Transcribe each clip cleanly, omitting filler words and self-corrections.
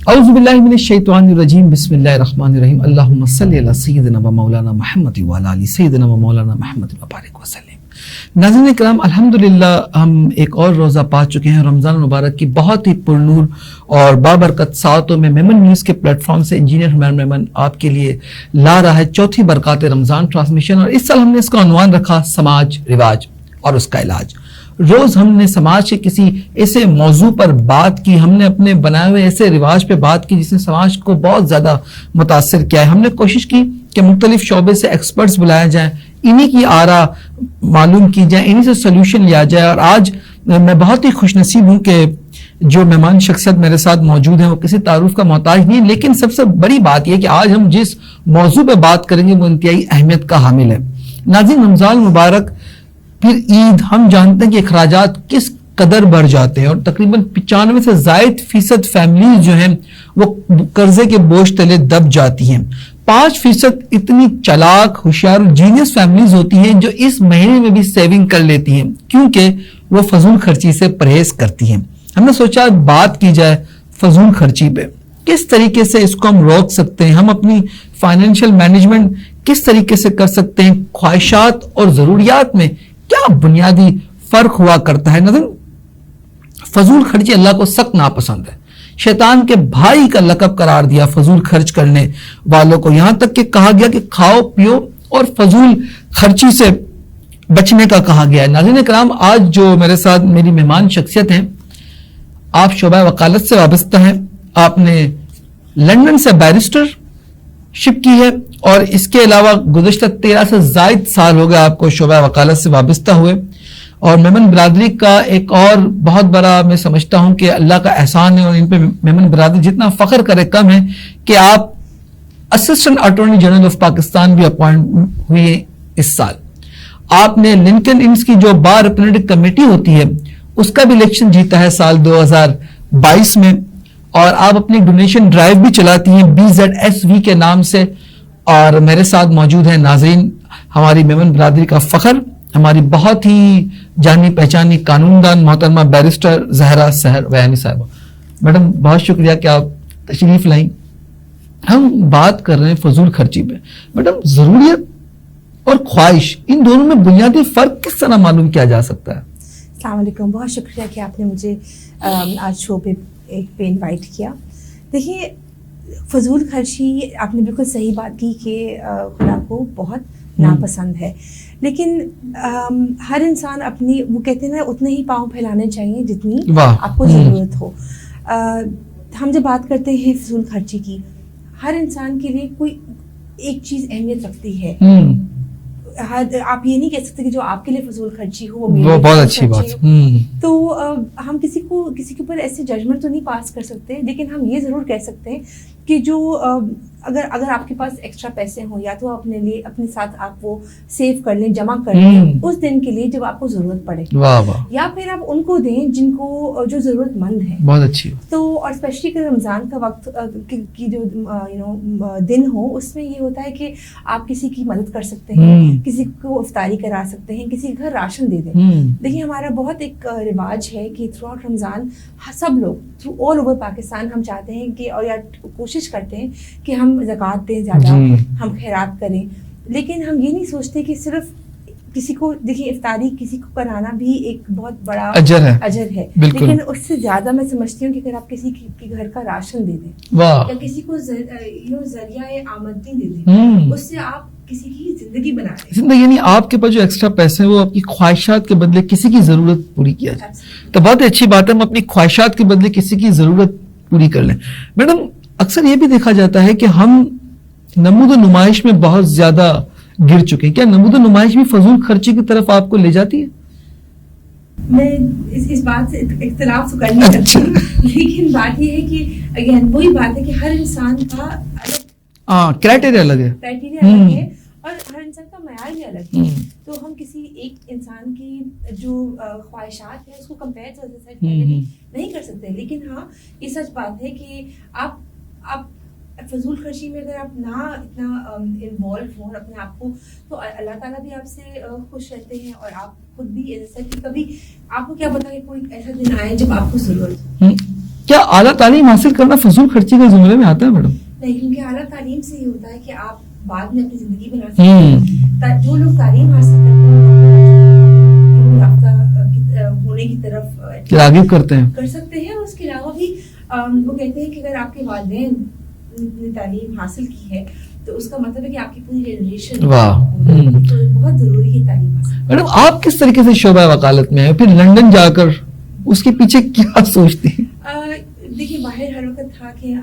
اعوذ باللہ من الشیطان الرجیم بسم اللہ الرحمن الرحیم اللہم صلی علی سیدنا و مولانا محمد و علی آل سیدنا و مولانا محمد وبارک وسلم. ناظرین کرام، الحمدللہ ہم ایک اور روزہ پا چکے ہیں رمضان مبارک کی بہت ہی پرنور اور بابرکت ساعتوں میں. میمن نیوز کے پلیٹ فارم سے انجینئر حمران میمن آپ کے لیے لا رہا ہے چوتھی برکات رمضان ٹرانسمیشن، اور اس سال ہم نے اس کا عنوان رکھا سماج رواج اور اس کا علاج. روز ہم نے سماج کے کسی ایسے موضوع پر بات کی، ہم نے اپنے بنائے ہوئے ایسے رواج پہ بات کی جس نے سماج کو بہت زیادہ متاثر کیا ہے. ہم نے کوشش کی کہ مختلف شعبے سے ایکسپرٹس بلائے جائیں، انہی کی آراء معلوم کی جائیں، انہی سے سولوشن لیا جائے. اور آج میں بہت ہی خوش نصیب ہوں کہ جو مہمان شخصیت میرے ساتھ موجود ہیں وہ کسی تعارف کا محتاج نہیں، لیکن سب سے بڑی بات یہ کہ آج ہم جس موضوع پہ بات کریں گے وہ انتہائی اہمیت کا حامل ہے. ناظرین، رمضان مبارک پھر عید، ہم جانتے ہیں کہ اخراجات کس قدر بڑھ جاتے ہیں اور تقریباً 95 سے زائد فیصد فیملیز جو ہیں وہ قرضے کے بوجھ تلے دب جاتی ہیں. 5% اتنی چلاک، ہوشیار اور جینیس فیملیز ہوتی ہیں جو اس مہینے میں بھی سیونگ کر لیتی ہیں کیونکہ وہ فضول خرچی سے پرہیز کرتی ہیں. ہم نے سوچا بات کی جائے فضول خرچی پہ، کس طریقے سے اس کو ہم روک سکتے ہیں، ہم اپنی فائنینشیل مینجمنٹ کس طریقے سے کر سکتے ہیں، خواہشات اور ضروریات میں کیا بنیادی فرق ہوا کرتا ہے. نظر فضول خرچی اللہ کو سخت ناپسند ہے. شیطان کے بھائی کا لقب قرار دیا فضول خرچ کرنے والوں کو، یہاں تک کہ کہا گیا کہ کھاؤ پیو اور فضول خرچی سے بچنے کا کہا گیا ہے. ناظرین کرام، آج جو میرے ساتھ میری مہمان شخصیت ہیں، آپ شعبہ وکالت سے وابستہ ہیں، آپ نے لندن سے بیرسٹر شپ کی ہے اور اس کے علاوہ گزشتہ 13 سے زائد سال ہو گئے آپ کو شعبہ وکالت سے وابستہ ہوئے. اور میمن برادری کا ایک اور بہت بڑا میں سمجھتا ہوں کہ اللہ کا احسان ہے اور ان پہ میمن برادری جتنا فخر کرے کم ہے کہ آپ assistant attorney general of Pakistan بھی اپوائنٹ ہوئے اس سال. آپ نے لنکن انس کی جو بار ریپریزنٹیٹو کمیٹی ہوتی ہے اس کا بھی الیکشن جیتا ہے سال 2022 میں، اور آپ اپنی ڈونیشن ڈرائیو بھی چلاتی ہیں BZSV کے نام سے. اور میرے ساتھ موجود ہیں ناظرین ہماری میمن برادری کا فخر، ہماری بہت ہی جانی پہچانی قانون دان محترمہ بیرسٹر زہرا سحر ویانی صاحبہ. میڈم بہت شکریہ کہ آپ تشریف لائیں. ہم بات کر رہے ہیں فضول خرچی پہ. میڈم، ضروریت اور خواہش ان دونوں میں بنیادی فرق کس طرح معلوم کیا جا سکتا ہے؟ السلام علیکم، بہت شکریہ کہ آپ نے مجھے آج شو پہ انوائٹ کیا. دیکھیے، فضول خرچی آپ نے بالکل صحیح بات کی کہ خدا کو بہت ناپسند ہے، لیکن ہر انسان اپنی، وہ کہتے ہیں نا، اتنے ہی پاؤں پھیلانے چاہیے جتنی آپ کو ضرورت ہو. ہم جب بات کرتے ہیں فضول خرچی کی، ہر انسان کے لیے کوئی ایک چیز اہمیت رکھتی ہے. آپ یہ نہیں کہہ سکتے کہ جو آپ کے لیے فضول خرچی ہو وہ بہت اچھی بات. تو ہم کسی کے اوپر ایسے ججمنٹ تو نہیں پاس کر سکتے، لیکن ہم یہ ضرور کہہ سکتے ہیں کہ جو اگر آپ کے پاس ایکسٹرا پیسے ہوں، یا تو اپنے لیے اپنے ساتھ آپ وہ سیو کر لیں، جمع کر لیں اس دن کے لیے جب آپ کو ضرورت پڑے، یا پھر آپ ان کو دیں جن کو جو ضرورت مند ہے. بہت اچھی. تو اور اسپیشلی کہ رمضان کا وقت کی جو دن ہو، اس میں یہ ہوتا ہے کہ آپ کسی کی مدد کر سکتے ہیں، کسی کو افطاری کرا سکتے ہیں، کسی کے گھر راشن دے دیں. دیکھیے، ہمارا بہت ایک رواج ہے کہ تھرو آؤٹ رمضان سب لوگ تھرو آل اوور پاکستان ہم چاہتے ہیں کہ، اور یا کوشش کرتے ہیں کہ ہم زکوٰۃ دیں زیادہ، ہم خیرات کریں، لیکن ہم یہ نہیں سوچتے کہ صرف کسی کو، دیکھیے، افطاری کسی کو کرانا بھی ایک بہت بڑا اجر ہے، لیکن اس سے زیادہ میں سمجھتی ہوں کہ اگر آپ کسی کے گھر کا راشن دے دیں یا کسی کو ذریعہ آمدنی دے دیں، اس سے آپ کسی کی زندگی بنا رہے ہیں. یعنی آپ کے پاس جو ایکسٹرا پیسے ہیں وہ آپ کی خواہشات کے بدلے کسی کی ضرورت پوری کیا جائے تو بہت اچھی بات ہے. ہم اپنی خواہشات کے بدلے کسی کی ضرورت پوری کر لیں. میڈم، اکثر یہ بھی دیکھا جاتا ہے کہ ہم نمود و نمائش میں بہت زیادہ گر چکے ہیں. کیا نمود و نمائش بھی فضول خرچی کی طرف آپ کو لے جاتی ہے؟ میں اس بات سے اختلاف تو کر نہیں سکتی، لیکن بات یہ ہے کہ اگین وہی بات ہے کہ ہر انسان کا کرائٹیریا الگ ہے، اور ہر انسان کا معیار بھی الگ ہے. تو ہم کسی ایک انسان کی جو خواہشات ہیں اس کو کمپیئر نہیں کر سکتے، لیکن ہاں یہ سچ بات ہے کہ آپ فضول خرچی میں اگر آپ نہ اتنا انوالو ہوں اپنے آپ کو، تو اللہ تعالیٰ بھی آپ سے خوش رہتے ہیں، اور آپ خود بھی ایسا کہ کبھی آپ کو کیا پتا کہ کوئی ایسا دن آئے جب آپ کو ضرورت ہو. کیا اعلیٰ تعلیم حاصل کرنا فضول خرچی کے زمرے میں آتا ہے میڈم؟ نہیں، کیونکہ اعلیٰ تعلیم سے یہ ہوتا ہے کہ آپ بعد میں اپنی زندگی بنا سکتے ہیں. جو لوگ تعلیم حاصل کرتے ہیں یافتہ ہونے کی طرف راغب کرتے ہیں، کر سکتے ہیں. اس کے علاوہ بھی وہ کہتے ہیں کہ اگر آپ کے والدین نے تعلیم حاصل کی ہے تو اس کا مطلب ہے کہ آپ کی پوری جنریشن تو بہت ضروری ہے تعلیم حاصل. میڈم آپ کس طریقے سے شعبہ وکالت میں ہیں، پھر لندن جا کر اس کے پیچھے کیا سوچتی ہیں؟ دیکھیے باہر ہر وقت تھا کہ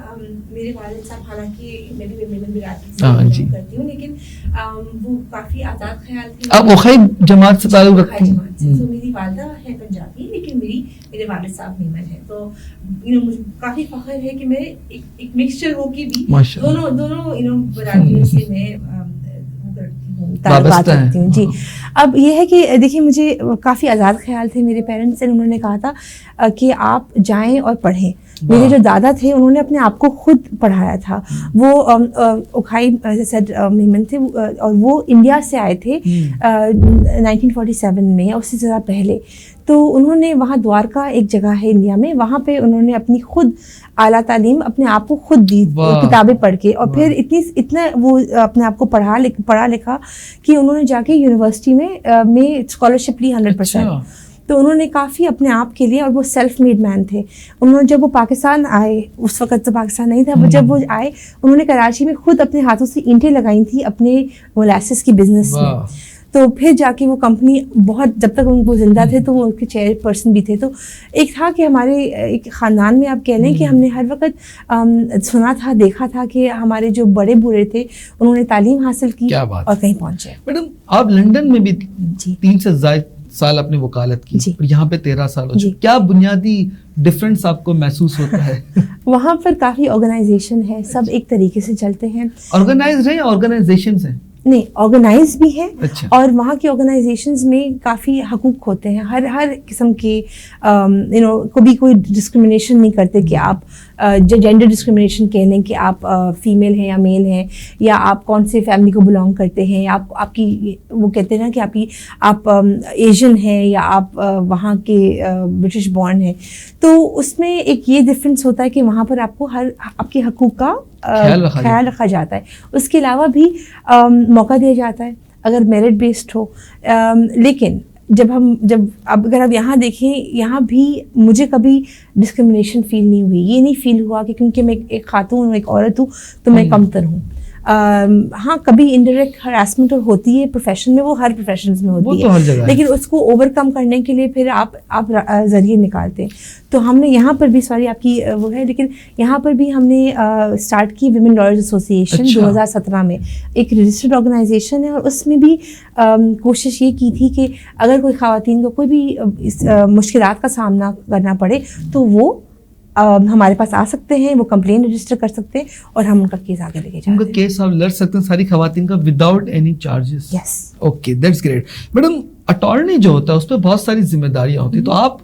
میرے والد صاحب، حالانکہ میں بھی برادری سے کرتی ہوں، لیکن وہ کافی آزاد خیال تھے. آپ وقائی جماعت سے تعلق رکھتی ہیں؟ تو میری والدہ ہے پنجابی لیکن میرے والد صاحب میمن ہیں. تو مجھے کافی فخر ہے کہ میں ایک مکسچر ہو کے بھی دونوں برادریوں سے میں تعلقات رکھتی ہوں. جی اب یہ ہے کہ دیکھیے مجھے کافی آزاد خیال تھے میرے پیرنٹس سے. انہوں نے کہا تھا کہ آپ جائیں اور پڑھیں. میرے جو دادا تھے انہوں نے اپنے آپ کو خود پڑھایا تھا. وہ اوکھائی میمن تھے اور وہ انڈیا سے آئے تھے 1947 میں یا اس سے ذرا پہلے. تو انہوں نے وہاں دوارکا ایک جگہ ہے انڈیا میں، وہاں پہ انہوں نے اپنی خود اعلیٰ تعلیم اپنے آپ کو خود دی کتابیں پڑھ کے. اور پھر اتنا وہ اپنے آپ کو پڑھا لکھا کہ انہوں نے جا کے یونیورسٹی میں اسکالرشپ لی 100%. تو انہوں نے کافی اپنے آپ کے لیے، اور وہ سیلف میڈ مین تھے. انہوں نے جب وہ پاکستان آئے، اس وقت تو پاکستان نہیں تھا، جب وہ آئے انہوں نے کراچی میں خود اپنے ہاتھوں سے اینٹیں لگائی تھیں اپنے مولاسس کی بزنس میں. تو پھر جا کے وہ کمپنی بہت، جب تک وہ زندہ تھے تو وہ ان کے چیئر پرسن بھی تھے. تو ایک تھا کہ ہمارے ایک خاندان میں آپ کہہ لیں کہ ہم نے ہر وقت سنا تھا، دیکھا تھا کہ ہمارے جو بڑے بوڑھے تھے انہوں نے تعلیم حاصل کی اور کہیں پہنچے. میڈم آپ لنڈن میں بھی 3 سے زائد سال اپنے وکالت کی، اور یہاں پہ 13 سال ہو چکے. کیا بنیادی ڈفرینس آپ کو محسوس ہوتا ہے؟ وہاں پر کافی آرگنائزیشن ہے، سب ایک طریقے سے چلتے ہیں. آرگنائزڈ ہیں یا آرگنائزیشنز ہیں؟ نہیں، آرگنائز بھی ہیں. اور وہاں کی آرگنائزیشنز میں کافی حقوق ہوتے ہیں، ہر قسم کے کبھی کوئی ڈسکرمنیشن نہیں کرتے کہ آپ جینڈر ڈسکرمنیشن کہہ لیں کہ آپ فیمیل ہیں یا میل ہیں، یا آپ کون سے فیملی کو بلانگ کرتے ہیں، یا آپ کی وہ کہتے ہیں نا کہ آپ ایشین ہیں یا آپ وہاں کے برٹش بورن ہیں. تو اس میں ایک یہ ڈفرینس ہوتا ہے کہ وہاں پر آپ کو آپ کے حقوق کا خیال رکھا جاتا ہے. اس کے علاوہ بھی موقع دیا جاتا ہے اگر میرٹ بیسڈ ہو. لیکن اب اگر آپ یہاں دیکھیں، یہاں بھی مجھے کبھی ڈسکرمنیشن فیل نہیں ہوئی. یہ نہیں فیل ہوا کہ کیونکہ میں ایک خاتون ہوں، ایک عورت ہوں تو میں کمتر ہوں. ہاں کبھی انڈائریکٹ ہراسمنٹ ہوتی ہے پروفیشن میں، وہ ہر پروفیشنز میں ہوتی ہے، لیکن اس کو اوور کم کرنے کے لیے پھر آپ ذریعے نکالتے ہیں. تو ہم نے یہاں پر بھی، سوری آپ کی وہ ہے، لیکن یہاں پر بھی ہم نے اسٹارٹ کی ویمن لائرز ایسوسی ایشن 2017 میں. ایک رجسٹرڈ آرگنائزیشن ہے، اور اس میں بھی کوشش یہ کی تھی کہ اگر کوئی خواتین کو کوئی بھی مشکلات کا سامنا کرنا پڑے تو وہ ہمارے پاس آ سکتے ہیں، وہ کمپلین رجسٹر کر سکتے ہیں اور ہم ان کا کیس آگے لے کے جاتے ہیں. ان کا کیس آپ لڑ سکتے ہیں ساری خواتین کا without any charges? Yes. Okay, that's great. Madam attorney جو ہوتا ہے اس پہ بہت ساری ذمہ داریاں ہوتی ہیں، تو آپ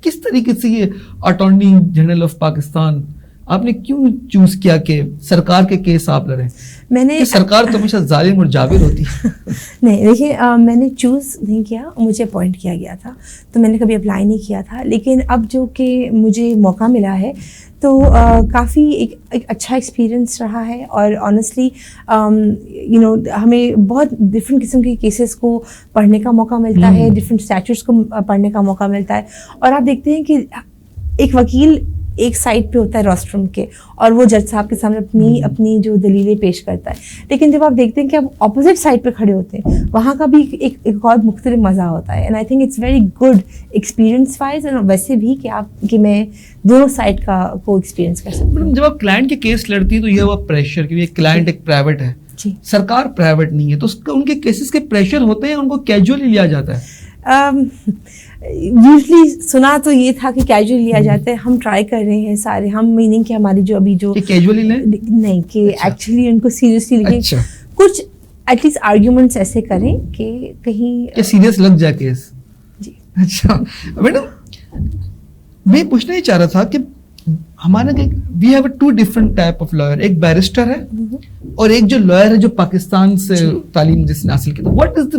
کس طریقے سے یہ اٹارنی جنرل آف پاکستان آپ نے کیوں چوز کیا کہ سرکار کے کیس آپ لڑیں؟ میں نے سرکار تو ہمیشہ ظالم اور جابر ہوتی ہے. نہیں دیکھیے، میں نے چوز نہیں کیا، مجھے اپوائنٹ کیا گیا تھا تو میں نے کبھی اپلائی نہیں کیا تھا. لیکن اب جو کہ مجھے موقع ملا ہے تو کافی ایک اچھا ایکسپیرئنس رہا ہے. اور آنیسٹلی ہمیں بہت ڈفرینٹ قسم کے کیسز کو پڑھنے کا موقع ملتا ہے، ڈفرینٹ اسٹیچوز کو پڑھنے کا موقع ملتا ہے. اور آپ دیکھتے ہیں کہ ایک وکیل ایک سائڈ پہ ہوتا ہے روسٹرم کے، اور وہ جج صاحب کے سامنے اپنی جو دلیلیں پیش کرتا ہے. لیکن جب آپ دیکھتے ہیں کہ آپ اپوزٹ سائڈ پہ کھڑے ہوتے ہیں، وہاں کا بھی ایک اور مختلف مزہ ہوتا ہے. And I think it's very good experience wise, اور ویسے بھی کہ میں دونوں سائڈ کا کو ایکسپیرئنس کر سکتی ہوں. جب آپ کلائنٹ کے کیس لڑتی ہیں تو یہ ہوا پریشر، کیونکہ کلائنٹ ایک پرائیویٹ ہے، سرکار پرائیویٹ نہیں ہے، تو ان کے کیسز کے پریشر ہوتے ہیں، ان کو کیجولی لیا جاتا ہے؟ یوزلی سنا تو یہ تھا کہ کیجولی لیا جاتا ہے. ہم ٹرائی کر رہے ہیں سارے، ہم میننگ کہ ہماری جو ابھی جو کیجولی لیں نہیں، کہ ایکچولی ان کو سیریسلی لیں. کچھ ایٹ لیسٹ آرگیومنٹس ایسے کریں کہ کہیں سیریس لگ جائے کیس. جی اچھا میڈم، میں پوچھنا ہی چاہ رہا تھا کہ ہمارے we have 2 different type of lawyer. ایک بیرسٹر ہے اور ایک جو لائر ہے جو پاکستان سے تعلیم جس نے حاصل کی. What is the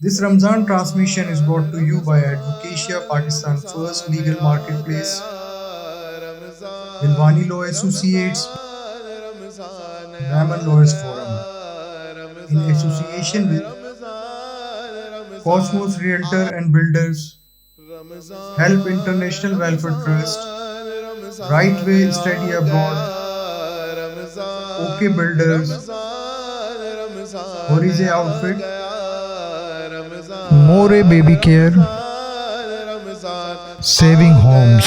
This Ramzan transmission is brought to you by Advocacia, Pakistan's first legal marketplace, Dilwani Law Associates, Diamond Lawyers Forum, in association with Cosmos Realtor and Builders, Help International Welfare Trust, Right Way Study Abroad, OK Builders, Horize Outfit, More Baby Care, Saving Homes.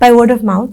By word of mouth.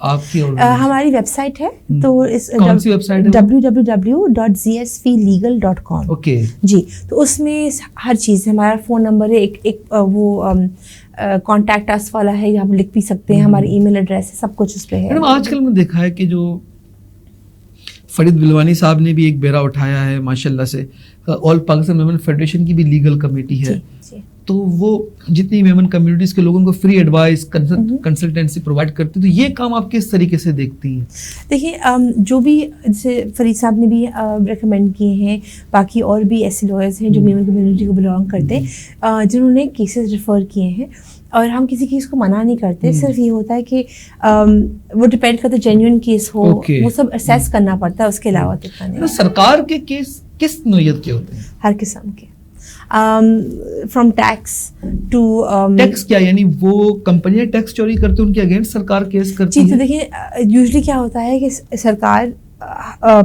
آپ کی ہماری web site ہے, تو کون سی web site ہے؟ www.zsvlegal.com. Okay جی, تو اس میں ہر چیز, ہمارا فون نمبر ہے, ایک وہ کانٹیکٹ اس والا ہے, ہم لکھ بھی سکتے ہیں, ہماری ای میل ایڈریس ہے, سب کچھ اس پہ ہے. آج کل میں دیکھا ہے کہ جو فرید بلوانی صاحب نے بھی ایک بیڑا اٹھایا ہے ماشاء اللہ سے, آل پاکستان ویمن فیڈریشن کی بھی لیگل کمیٹی ہے, تو وہ جتنی ویمن کمیونٹیز کے لوگوں کو فری ایڈوائس کنسلٹنسی پرووائڈ کرتی, تو یہ کام آپ کس طریقے سے دیکھتی ہیں؟ دیکھیے, جو بھی جیسے فرید صاحب نے بھی ریکمینڈ کیے ہیں, باقی اور بھی ایسے لائرز ہیں جو ویمن کمیونٹی کو بلانگ کرتے ہیں, جنہوں نے کیسز ریفر کیے ہیں, اور ہم کسی کیس کو منع نہیں کرتے, صرف یہ ہوتا ہے کہ وہ ڈپینڈ کرتا ہے جینیون کیس ہو, وہ سب اسیس کرنا پڑتا ہے, اس کے علاوہ اتنا نہیں. سرکار کے کیس کس نوعیت کے ہوتے ہیں؟ ہر قسم کے, فرام ٹیکس ٹو ٹیکس. کیا یعنی وہ کمپنیاں ٹیکس چوری کرتے ہیں ان کے اگینسٹ سرکار کیس کرتی ہے؟ جی, تو دیکھیں یوزلی کیا ہوتا ہے کہ سرکار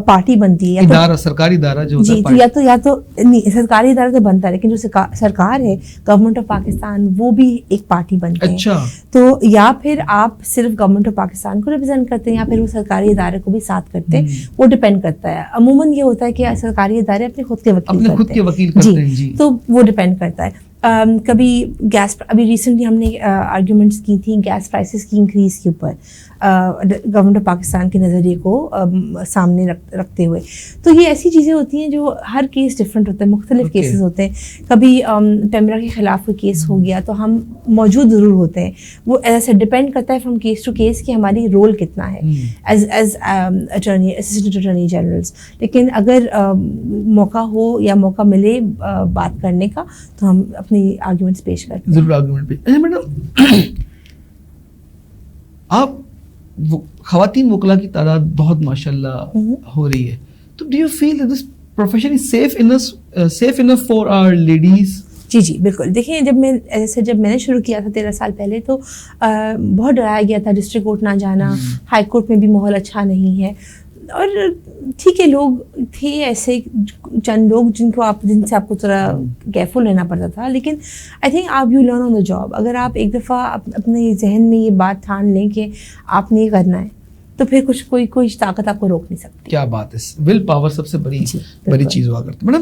پارٹی بنتی ہے, ادارہ, سرکاری ادارہ جو ہوتا ہے, جی, یا تو نہیں, سرکاری ادارہ تو بنتا ہے, لیکن جو سرکار ہے, گورنمنٹ آف پاکستان, وہ بھی ایک پارٹی بنتے ہیں. اچھا, تو یا پھر آپ صرف گورنمنٹ آف پاکستان کو ریپرزینٹ کرتے ہیں, یا پھر وہ سرکاری ادارے کو بھی ساتھ کرتے ہیں, وہ ڈپینڈ کرتا ہے. عموماً یہ ہوتا ہے کہ سرکاری ادارے اپنے خود کے وکیل کرتے ہیں, جی, تو وہ ڈپینڈ کرتا ہے. کبھی گیس, ابھی ریسنٹلی ہم نے آرگیومنٹس کی تھیں گیس پرائسز کی انکریز کے اوپر, گورنمنٹ آف پاکستان کے نظریے کو سامنے رکھتے ہوئے. تو یہ ایسی چیزیں ہوتی ہیں جو ہر کیس ڈفرینٹ ہوتا ہے, مختلف کیسز ہوتے ہیں. کبھی پیمرا کے خلاف کوئی کیس ہو گیا تو ہم موجود ضرور ہوتے ہیں, وہ ایسا ڈپینڈ کرتا ہے فرام کیس ٹو کیس کہ ہماری رول کتنا ہے as attorney, assistant attorney generals. لیکن اگر موقع ہو یا موقع ملے بات کرنے کا, تو ہم اپنی آرگیومنٹس پیش کرتے ہیں. ضرور آرگیومنٹ پیش. میڈم, آپ خواتین وکلا کی تعداد بہت ماشاءاللہ ہو رہی ہے, تو do you feel that this profession is safe enough for our ladies? جی جی بالکل. دیکھیں, جب میں نے شروع کیا تھا 13 سال پہلے, تو بہت ڈرایا گیا تھا ڈسٹرکٹ کورٹ نہ جانا, ہائی کورٹ میں بھی ماحول اچھا نہیں ہے, اور ٹھیک ہے لوگ تھے ایسے چند لوگ جن سے آپ کو تھوڑا کیئرفل رہنا پڑتا تھا, لیکن آئی تھنک آپ you learn on the job. اگر آپ ایک دفعہ اپنے ذہن میں یہ بات ٹھان لیں کہ آپ نے یہ کرنا ہے, تو پھر کوئی طاقت آپ کو روک نہیں سکتی. کیا بات ہے, ول پاور سب سے بڑی چیز ہوا کرتی. میڈم,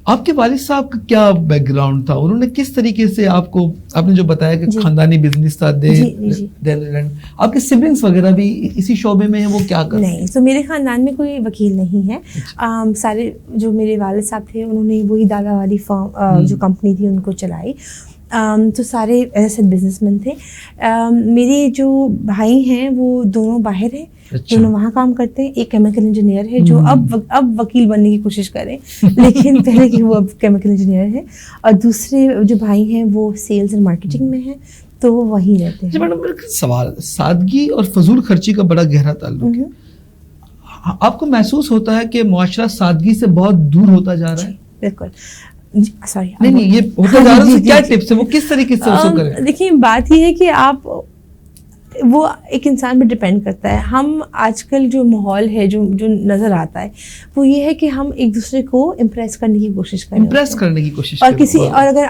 آپ کے والد صاحب کا کیا بیک گراؤنڈ تھا, انہوں نے کس طریقے سے آپ نے جو بتایا کہ خاندانی بزنس تھا, آپ کے سبلنگس وغیرہ بھی اسی شعبے میں ہیں, وہ کیا کرتے ہیں؟ نہیں, تو میرے خاندان میں کوئی وکیل نہیں ہے. سارے جو میرے والد صاحب تھے, انہوں نے وہی دادا والی فرم جو کمپنی تھی ان کو چلائی, تو سارے ایسے بزنس مین تھے. میرے جو بھائی ہیں وہ دونوں باہر ہیں, دونوں وہاں کام کرتے ہیں. ایک کیمیکل انجینئر ہے جو اب وکیل بننے کی کوشش کریں, لیکن پہلے کہ وہ اب کیمیکل انجینئر ہے, اور دوسرے جو بھائی ہیں وہ سیلز اینڈ مارکیٹنگ میں ہیں, تو وہ وہیں رہتے ہیں. میڈم, میرا سوال, سادگی اور فضول خرچی کا بڑا گہرا تعلق ہے. آپ کو محسوس ہوتا ہے کہ معاشرہ سادگی سے بہت دور ہوتا جا رہا ہے؟ بالکل. سوری, نہیں, یہ ہوتا جا رہا ہے, کیا ٹپس ہیں, وہ کس طریقے سے اس کو کریں؟ دیکھیے, بات یہ ہے کہ آپ, وہ ایک انسان پہ ڈپینڈ کرتا ہے. ہم آج کل جو ماحول ہے جو نظر آتا ہے, وہ یہ ہے کہ ہم ایک دوسرے کو امپریس کرنے کی کوشش کریں, اور کسی, اور اگر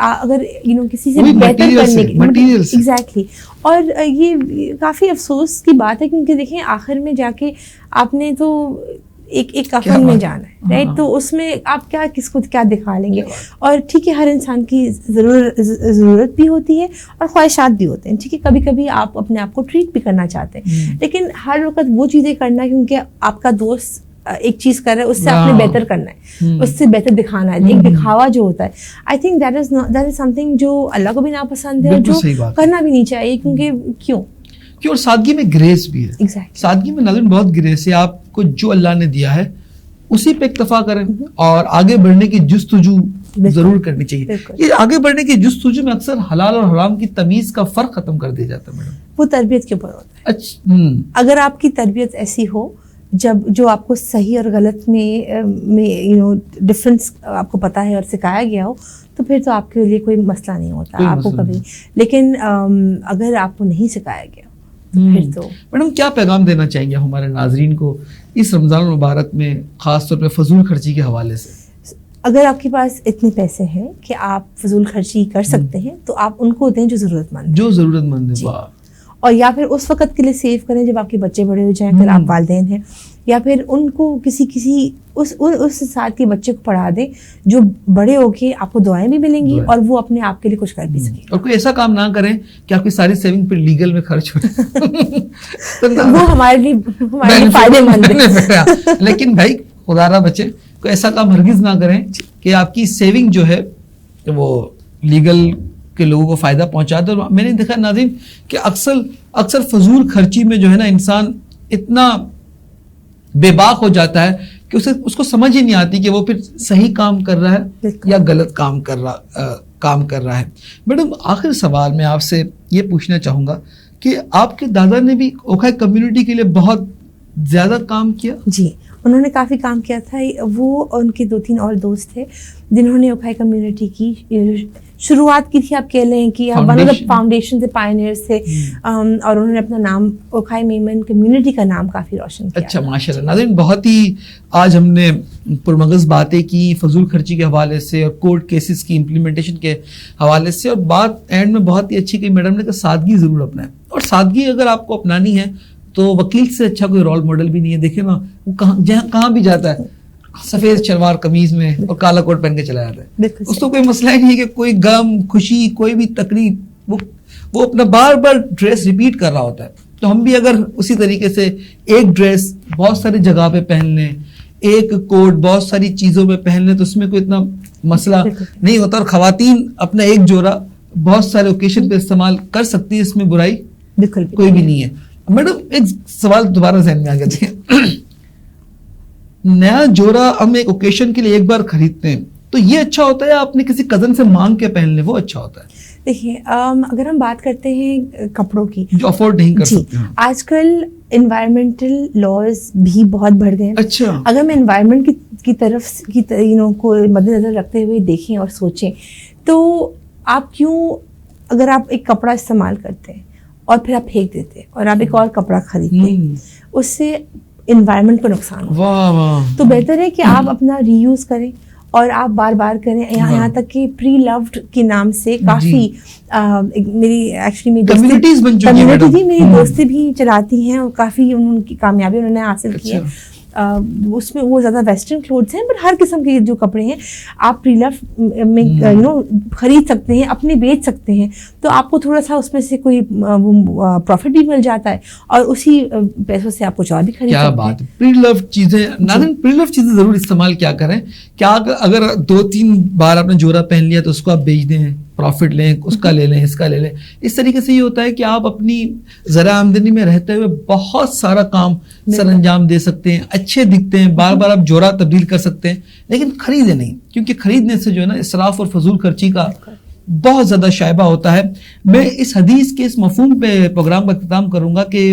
کسی سے بہتر کرنے کی, ایگزیکٹلی. اور یہ کافی افسوس کی بات ہے, کیونکہ دیکھیں آخر میں جا کے آپ نے تو ایک کفن میں جانا ہے, رائٹ, تو اس میں آپ کس کو کیا دکھا لیں گے. اور ٹھیک ہے, ہر انسان کی ضرورت بھی ہوتی ہے اور خواہشات بھی ہوتے ہیں. ٹھیک ہے, کبھی کبھی آپ اپنے آپ کو ٹریٹ بھی کرنا چاہتے ہیں, لیکن ہر وقت وہ چیزیں کرنا کیونکہ آپ کا دوست ایک چیز کر رہا ہے, اس سے آپ نے بہتر کرنا ہے, اس سے بہتر دکھانا ہے. ایک دکھاوا جو ہوتا ہے, I think that is some thing جو اللہ کو بھی ناپسند ہے, اور جو کرنا بھی نہیں چاہیے. کیونکہ اور سادگی میں گریس بھی ہے. سادگی میں ناظرین بہت گریس ہے. آپ کو جو اللہ نے دیا ہے اسی پہ اکتفا کریں, اور آگے بڑھنے کی جستجو ضرور کرنی چاہیے. یہ آگے بڑھنے کی جستجو میں اکثر حلال اور حرام کی تمیز کا فرق ختم کر دیا جاتا ہے. میڈم, وہ تربیت کے اوپر ہوتا ہے. اگر آپ کی تربیت ایسی ہو جو آپ کو صحیح اور غلط میں ڈفرینس آپ کو پتا ہے اور سکھایا گیا ہو, تو پھر تو آپ کے لیے کوئی مسئلہ نہیں ہوتا آپ کو کبھی. لیکن اگر آپ کو نہیں سکھایا گیا, پھر تو. میڈم, کیا پیغام دینا چاہیں گے ہمارے ناظرین کو اس رمضان المبارک میں, خاص طور پہ فضول خرچی کے حوالے سے؟ اگر آپ کے پاس اتنے پیسے ہیں کہ آپ فضول خرچی کر سکتے ہیں, تو آپ ان کو دیں جو ضرورت مند ہے. اور یا پھر اس وقت کے لیے سیو کریں جب آپ کے بچے بڑے ہو جائیں, اگر آپ والدین ہیں, یا پھر ان کو کسی اس ساتھ کے بچے کو پڑھا دیں جو بڑے ہو کے آپ کو دعائیں بھی ملیں گی اور وہ اپنے آپ کے لیے کچھ کر بھی سکیں. اور کوئی ایسا کام نہ کریں کہ آپ کی ساری سیونگ پھر لیگل میں خرچ ہو, وہ ہمارے لیے فائدے مند ہے. لیکن بھائی خدا نہ بچے, کوئی ایسا کام ہرگز نہ کریں کہ آپ کی سیونگ جو ہے وہ لیگل کے لوگوں کو فائدہ پہنچا دے. اور میں نے دیکھا ناظرین کہ اکثر فضول خرچی میں جو ہے نا انسان اتنا بے باک ہو جاتا ہے کہ اس کو سمجھ ہی نہیں آتی کہ وہ پھر صحیح کام کر رہا ہے یا غلط کام کر رہا ہے. میڈم آخر سوال میں آپ سے یہ پوچھنا چاہوں گا کہ آپ کے دادا نے بھی اوکھائی کمیونٹی کے لیے بہت زیادہ کام کیا. جی, انہوں نے کافی کام کیا تھا. وہ ان کے 2-3 اور دوست تھے جنہوں نے اوکھائی کمیونٹی کی شروعات کی تھی, آپ کہہ لیں کہ ون آف دا فاؤنڈیشن سے پائنیئرز تھے, اور انہوں نے اپنا نام اوکھائی میمن کمیونٹی کا نام کافی روشن کیا. اچھا ماشاء اللہ. ناظرین بہت ہی آج ہم نے پرمغز باتیں کی فضول خرچی کے حوالے سے اور کورٹ کیسز کی امپلیمنٹیشن کے حوالے سے, اور بات اینڈ میں بہت ہی اچھی کہ میڈم نے کہ سادگی ضرور اپنائیں, اور سادگی اگر آپ کو اپنانی ہے تو وکیل سے اچھا کوئی رول ماڈل بھی نہیں ہے. دیکھیں نا وہ کہاں بھی جاتا ہے سفید شلوار قمیض میں اور کالا کوٹ پہن کے چلا جاتا ہے. اس کو کوئی مسئلہ ہی نہیں ہے کہ کوئی غم خوشی کوئی بھی تکلیف وہ اپنا بار بار ڈریس ریپیٹ کر رہا ہوتا ہے. تو ہم بھی اگر اسی طریقے سے ایک ڈریس بہت ساری جگہ پہ پہن لیں, ایک کوٹ بہت ساری چیزوں پہ پہن لیں, تو اس میں کوئی اتنا مسئلہ نہیں ہوتا. اور خواتین اپنا ایک جوڑا بہت سارے اوکیشن پہ استعمال کر سکتی ہے, اس میں برائی بالکل کوئی بھی نہیں ہے. میڈم ایک سوال دوبارہ ذہن میں آ گیا تھا, نیا جوڑا ہم ایک اوکیشن کے لیے ایک بار خریدتے ہیں تو یہ اچھا ہوتا ہے یا آپ نے کسی کزن سے مانگ کے پہن لیں وہ اچھا ہوتا ہے؟ دیکھیے, اگر ہم بات کرتے ہیں کپڑوں کی جو افورڈ نہیں کر سکتے, آج کل انوائرمنٹل لاز بھی بہت بڑھ گئے ہیں. اچھا, اگر میں انوائرمنٹ کی طرف کو مد نظر رکھتے ہوئے دیکھیں اور سوچیں تو آپ کیوں, اگر آپ ایک کپڑا استعمال کرتے ہیں اور پھر آپ پھینک دیتے اور آپ ایک اور کپڑا خریدتے ہیں, اس سے انوائرمنٹ کو نقصان ہوتا ہے. تو بہتر ہے کہ آپ اپنا ری یوز کریں اور آپ بار بار کریں. یہاں تک کہ پری لوڈ کے نام سے کافی میری ایکچولی کمیونٹی تھی, میری دوستیں بھی چلاتی ہیں اور کافی ان کی کامیابی انہوں نے حاصل کی ہے. اس میں وہ زیادہ ویسٹرن کلوتھس ہیں, بٹ ہر قسم کے جو کپڑے ہیں آپ پری لو میں خرید سکتے ہیں, اپنے بیچ سکتے ہیں. تو آپ کو تھوڑا سا اس میں سے کوئی پروفٹ بھی مل جاتا ہے اور اسی پیسوں سے آپ کچھ اور بھی خرید سکتے ہیں. کیا بات ہے, پری لو چیزیں. ناظرین پری لو چیزیں ضرور استعمال کیا کریں. کیا اگر 2-3 بار آپ نے جوڑا پہن لیا تو اس کو آپ بیچ دیں, پروفٹ لیں, اس کا لے لیں, اس کا لے لیں. اس طریقے سے یہ ہوتا ہے کہ آپ اپنی ذرائع آمدنی میں رہتے ہوئے بہت سارا کام سر انجام دے سکتے ہیں, اچھے دکھتے ہیں, بار بار آپ جوڑا تبدیل کر سکتے ہیں, لیکن خریدیں نہیں, کیونکہ خریدنے سے جو ہے نا اسراف اور فضول خرچی کا بہت زیادہ شائبہ ہوتا ہے. میں اس حدیث کے اس مفہوم پہ پروگرام کا اختتام کروں گا کہ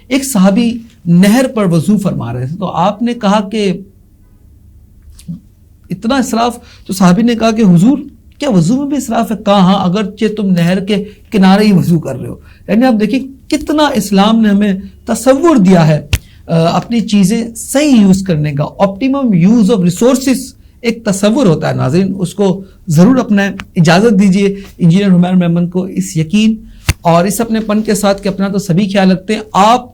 ایک صحابی نہر پر وضو فرما رہے تھے, تو آپ نے کہا کہ اتنا اسراف, تو صحابی نے کہا کہ حضور کیا وضو میں بھی اسراف ہے؟ کہا ہاں, اگرچہ تم نہر کے کنارے ہی وضو کر رہے ہو. یعنی آپ دیکھیں کتنا اسلام نے ہمیں تصور دیا ہے اپنی چیزیں صحیح یوز کرنے کا. آپٹیمم یوز آف ریسورسز ایک تصور ہوتا ہے ناظرین, اس کو ضرور اپنائیں. اجازت دیجیے انجینئر حمیر میمن کو اس یقین اور اس اپنے پن کے ساتھ کہ اپنا تو سبھی خیال رکھتے ہیں, آپ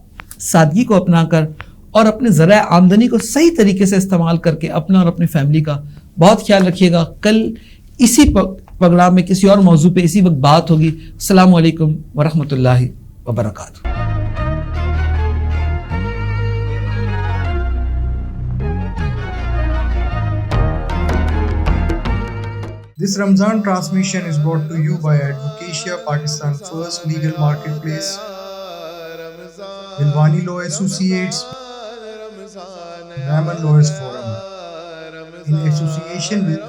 سادگی کو اپنا کر اور اپنے ذرائع آمدنی کو صحیح طریقے سے استعمال کر کے اپنا اور اپنی فیملی کا بہت خیال رکھیے گا. کل اسی پروگرام میں کسی اور موضوع پہ اسی وقت بات ہوگی. السلام علیکم ورحمۃ اللہ وبرکاتہ. This Ramzan transmission is brought to you by Advocacia, Pakistan's first legal marketplace, Dilwani Law Associates, Diamond Lawyers Forum, in association with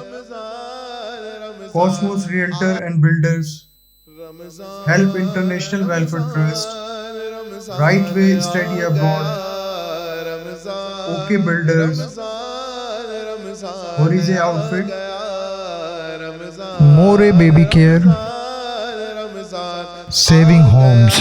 Cosmos Realtor and Builders, Help International Welfare Trust, Right Way Study Abroad, OK Builders, Horize Outfit, More Baby Care, Saving Homes.